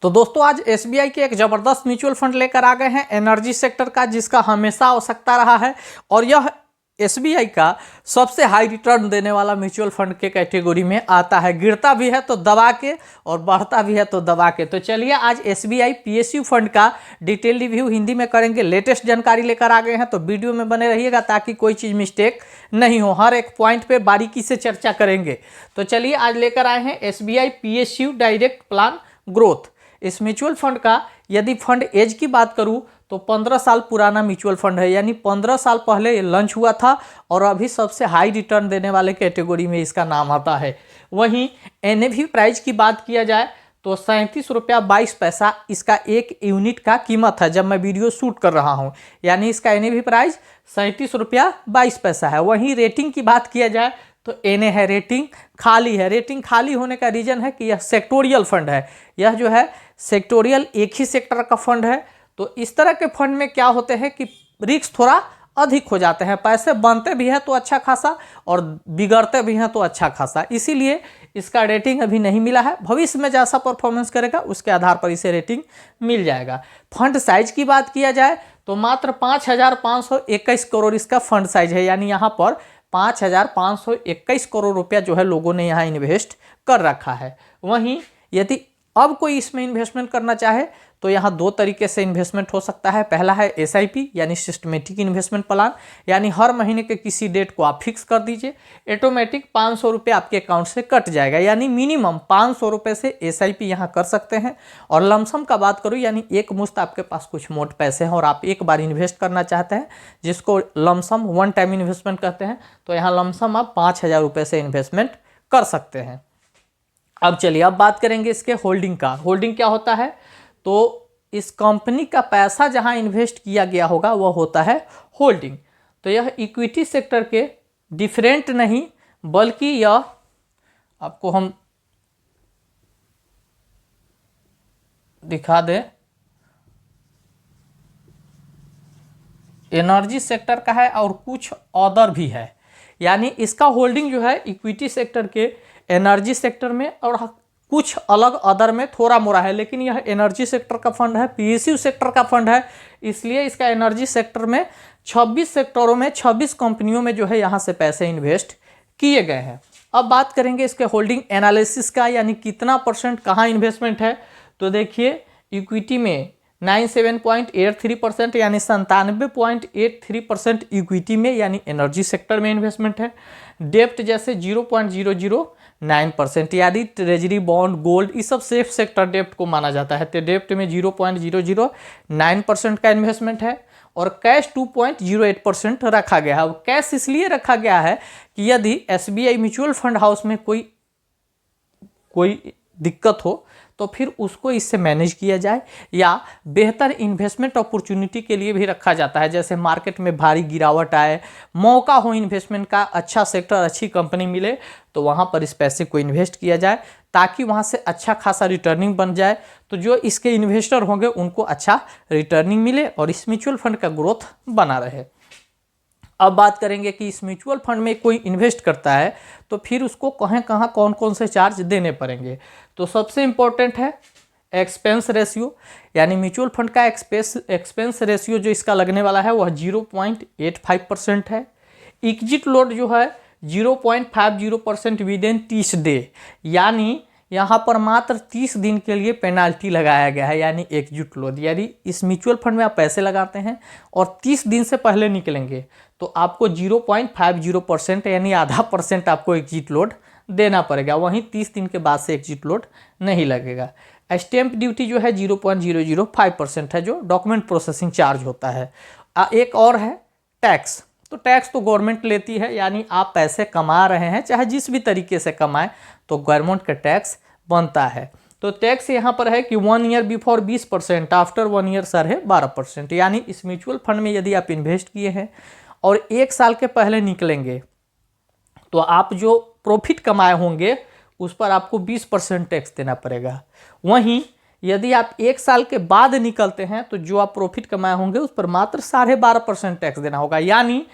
तो दोस्तों आज एसबीआई के एक ज़बरदस्त म्यूचुअल फंड लेकर आ गए हैं एनर्जी सेक्टर का, जिसका हमेशा आवश्यकता रहा है और यह एसबीआई का सबसे हाई रिटर्न देने वाला म्यूचुअल फंड के कैटेगरी में आता है। गिरता भी है तो दबा के और बढ़ता भी है तो दबा के। तो चलिए आज एसबीआई पीएसयू फंड का डिटेल रिव्यू हिंदी में करेंगे। लेटेस्ट जानकारी लेकर आ गए हैं तो वीडियो में बने रहिएगा ताकि कोई चीज़ मिस्टेक नहीं हो। हर एक पॉइंट पे बारीकी से चर्चा करेंगे। तो चलिए आज लेकर आए हैं SBI PSU direct plan growth. इस म्यूचुअल फंड का यदि फंड एज की बात करूं तो 15 साल पुराना म्यूचुअल फंड है, यानी 15 साल पहले ये लॉन्च हुआ था और अभी सबसे हाई रिटर्न देने वाले कैटेगरी में इसका नाम आता है। वहीं एनएवी प्राइस की बात किया जाए तो 37 रुपया 22 पैसा इसका एक यूनिट का कीमत है जब मैं वीडियो शूट कर रहा हूं, यानी इसका एनएवी प्राइस 37 रुपया 22 पैसा है। वहीं रेटिंग की बात किया जाए तो एनए है, रेटिंग खाली है। रेटिंग खाली होने का रीजन है कि यह सेक्टोरियल फंड है। यह जो है सेक्टोरियल एक ही सेक्टर का फंड है। तो इस तरह के फंड में क्या होते हैं कि रिस्क थोड़ा अधिक हो जाते हैं। पैसे बनते भी हैं तो अच्छा खासा और बिगड़ते भी हैं तो अच्छा खासा, इसीलिए इसका रेटिंग अभी नहीं मिला है। भविष्य में जैसा परफॉर्मेंस करेगा उसके आधार पर इसे रेटिंग मिल जाएगा। फंड साइज की बात किया जाए तो मात्र 5,521 करोड़ इसका फंड साइज है, यानी यहाँ पर 5,521 करोड़ रुपया जो है लोगों ने यहाँ इन्वेस्ट कर रखा है। वहीं यदि अब कोई इसमें इन्वेस्टमेंट करना चाहे तो यहाँ दो तरीके से इन्वेस्टमेंट हो सकता है। पहला है एसआईपी यानी सिस्टमेटिक इन्वेस्टमेंट प्लान, यानी हर महीने के किसी डेट को आप फिक्स कर दीजिए, ऑटोमेटिक 500 रुपये आपके अकाउंट से कट जाएगा, यानी मिनिमम 500 रुपये से एसआईपी यहाँ कर सकते हैं। और लमसम का बात करूँ यानी एक मुश्त आपके पास कुछ मोट पैसे हैं और आप एक बार इन्वेस्ट करना चाहते हैं, जिसको लमसम वन टाइम इन्वेस्टमेंट कहते हैं, तो यहाँ लमसम आप 5,000 रुपये से इन्वेस्टमेंट कर सकते हैं। अब चलिए अब बात करेंगे इसके होल्डिंग का। होल्डिंग क्या होता है तो इस कंपनी का पैसा जहां इन्वेस्ट किया गया होगा वह होता है होल्डिंग। तो यह इक्विटी सेक्टर के डिफरेंट नहीं बल्कि यह आपको हम दिखा दें, एनर्जी सेक्टर का है और कुछ अदर भी है, यानी इसका होल्डिंग जो है इक्विटी सेक्टर के एनर्जी सेक्टर में और कुछ अलग अदर में थोड़ा मोड़ा है, लेकिन यह एनर्जी सेक्टर का फंड है, पीएसयू सेक्टर का फंड है, इसलिए इसका एनर्जी सेक्टर में 26 सेक्टरों में 26 कंपनियों में जो है यहाँ से पैसे इन्वेस्ट किए गए हैं। अब बात करेंगे इसके होल्डिंग एनालिसिस का, यानी कितना परसेंट कहाँ इन्वेस्टमेंट है। तो देखिए इक्विटी में 97.83% यानी 97.83% इक्विटी में यानी एनर्जी सेक्टर में इन्वेस्टमेंट है। डेप्ट जैसे 0.009% यानी ट्रेजरी बॉन्ड गोल्ड ये सब सेफ सेक्टर डेप्ट को माना जाता है, तो डेप्ट में 0.009% का इन्वेस्टमेंट है। और कैश 2.08% रखा गया है। अब कैश इसलिए रखा गया है कि यदि एसबीआई म्यूचुअल फंड हाउस में कोई दिक्कत हो तो फिर उसको इससे मैनेज किया जाए, या बेहतर इन्वेस्टमेंट अपॉर्चुनिटी के लिए भी रखा जाता है। जैसे मार्केट में भारी गिरावट आए, मौका हो इन्वेस्टमेंट का, अच्छा सेक्टर अच्छी कंपनी मिले तो वहाँ पर इस पैसे को इन्वेस्ट किया जाए ताकि वहाँ से अच्छा खासा रिटर्निंग बन जाए, तो जो इसके इन्वेस्टर होंगे उनको अच्छा रिटर्निंग मिले और इस म्यूचुअल फंड का ग्रोथ बना रहे। अब बात करेंगे कि इस म्यूचुअल फंड में कोई इन्वेस्ट करता है तो फिर उसको कहाँ कौन कौन से चार्ज देने पड़ेंगे। तो सबसे इम्पोर्टेंट है एक्सपेंस रेशियो, यानी म्यूचुअल फंड का एक्सपेंस रेशियो जो इसका लगने वाला है वह 0.85% है। एग्जिट लोड जो है 0.50% विद इन 30 डे, यानी यहाँ पर मात्र 30 दिन के लिए पेनाल्टी लगाया गया है, यानी एग्जिट लोड। यानी इस म्यूचुअल फंड में आप पैसे लगाते हैं और 30 दिन से पहले निकलेंगे तो आपको 0.50% यानी आधा % आपको एग्जिट लोड देना पड़ेगा। वहीं 30 दिन के बाद से एग्जिट लोड नहीं लगेगा। स्टैंप ड्यूटी जो है 0.005% है, जो डॉक्यूमेंट प्रोसेसिंग चार्ज होता है। एक और है टैक्स। तो टैक्स तो गवर्नमेंट लेती है, यानी आप पैसे कमा रहे हैं चाहे जिस भी तरीके से कमाएं तो गवर्नमेंट का टैक्स बनता है। तो टैक्स यहाँ पर है कि 1 year before 20%, after 1 year sir है 12%। यानी इस म्यूचुअल फंड में यदि आप इन्वेस्ट किए हैं और 1 साल के पहले निकलेंगे तो आप जो प्रॉफिट कमाए होंगे उस पर आपको 20% टैक्स देना पड़ेगा। वहीं यदि आप 1 साल के बाद निकलते हैं तो जो आप प्रॉफिट कमाए होंगे उस पर मात्र 12.5% टैक्स देना होगा। यानी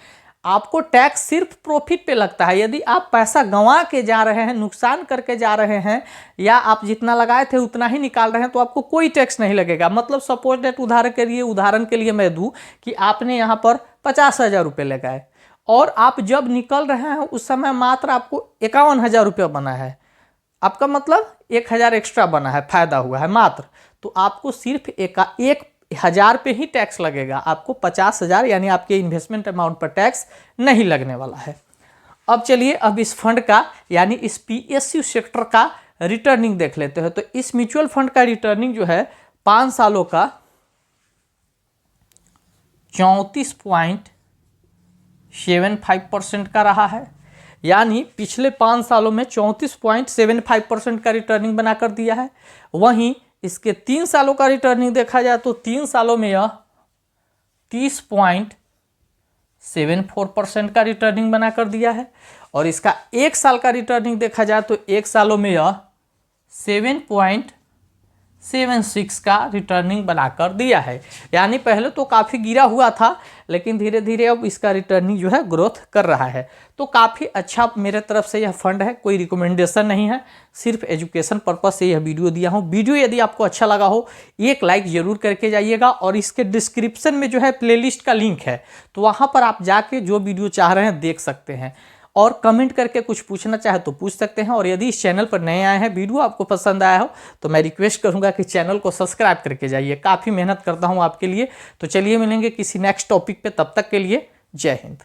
आपको टैक्स सिर्फ प्रॉफिट पे लगता है। यदि आप पैसा गंवा के जा रहे हैं, नुकसान करके जा रहे हैं, या आप जितना लगाए थे उतना ही निकाल रहे हैं, तो आपको कोई टैक्स नहीं लगेगा। मतलब सपोज डेट उदाहरण के लिए मैं दूं कि आपने यहाँ पर 50,000 रुपये लगाए और आप जब निकल रहे हैं उस समय मात्र आपको 51,000 रुपये बना है, आपका मतलब 1,000 एक्स्ट्रा बना है, फायदा हुआ है मात्र, तो आपको सिर्फ 1,000 पे ही टैक्स लगेगा। आपको 50,000 यानी आपके इन्वेस्टमेंट अमाउंट पर टैक्स नहीं लगने वाला है। अब चलिए अब इस फंड का यानी इस PSU सेक्टर का रिटर्निंग देख लेते हैं। तो इस म्यूचुअल फंड का रिटर्निंग जो है 5 सालों का 34.75% का रहा है, यानी पिछले 5 सालों में 34.75% का रिटर्निंग बनाकर दिया है। वहीं इसके 3 सालों का रिटर्निंग देखा जाए तो 3 सालों में यह 30.74% का रिटर्निंग बनाकर दिया है, और इसका 1 साल का रिटर्निंग देखा जाए तो 1 सालों में यह 7.76 का रिटर्निंग बनाकर दिया है। यानी पहले तो काफ़ी गिरा हुआ था, लेकिन धीरे धीरे अब इसका रिटर्निंग जो है ग्रोथ कर रहा है। तो काफ़ी अच्छा मेरे तरफ से यह फंड है, कोई रिकमेंडेशन नहीं है, सिर्फ एजुकेशन पर्पज से यह वीडियो दिया हूँ। वीडियो यदि आपको अच्छा लगा हो एक लाइक ज़रूर करके जाइएगा, और इसके डिस्क्रिप्शन में जो है प्लेलिस्ट का लिंक है, तो वहाँ पर आप जाके जो वीडियो चाह रहे हैं देख सकते हैं, और कमेंट करके कुछ पूछना चाहे तो पूछ सकते हैं। और यदि इस चैनल पर नए आए हैं, वीडियो आपको पसंद आया हो, तो मैं रिक्वेस्ट करूंगा कि चैनल को सब्सक्राइब करके जाइए, काफ़ी मेहनत करता हूं आपके लिए। तो चलिए मिलेंगे किसी नेक्स्ट टॉपिक पे, तब तक के लिए जय हिंद।